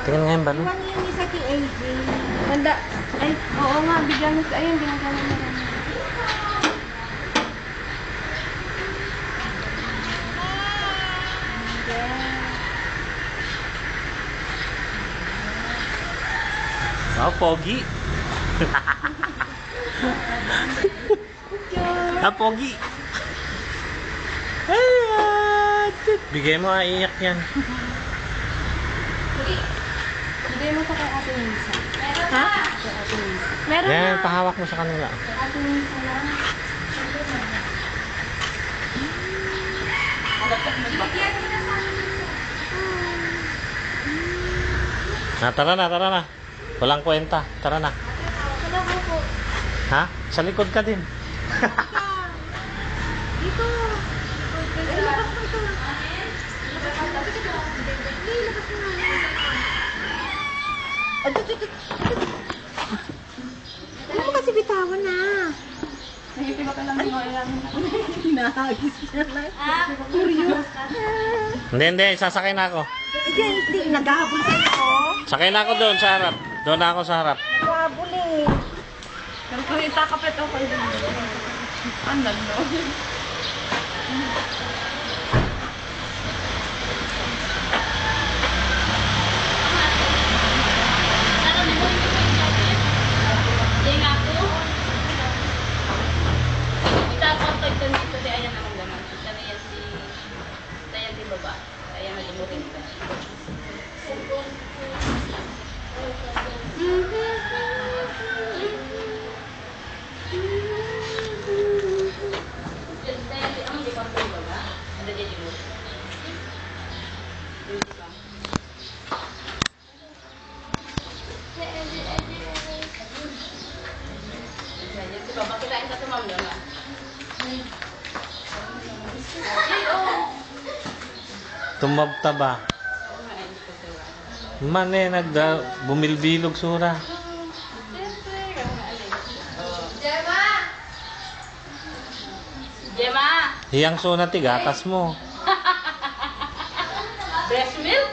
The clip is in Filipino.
Tingnan nga yung balon. Iwan niyo yung isa kay AJ. Manda. Ay, oo nga. Bigyan mo sa... Ayun, ginagawa mo rin. Oh, pogi. Ah, pogi. Ay, bigay mo, iiyak yan. Bigay mo sa kay Ate Nisa. Ha? Kay Ate Nisa. Meron na. Yan, pahawak mo sa kanila. Kay Ate Nisa lang. Tara na, tara na. Walang kwenta. Tara na. Wala ko po. Ha? Sa likod ka din. Dito. Ay, labas mo ito. Labas mo ito. Hindi, labas mo na. Ano mo kasi bitawan na? Nagkikiba ka lang ng oilang. Hinahagis siya lang. Curious. Hindi, hindi. Sasakay na ako. Hindi, naghahabol sa ito. Sakay na ako doon sa harap. Doon na ako sa harap. Naghahabol eh. Pero kung itakapit ako kayo din. Andan, no? Tumabta ba? Mane, bumilbilog sura. Gemma! Hiyang suna tigatas mo. Breast milk?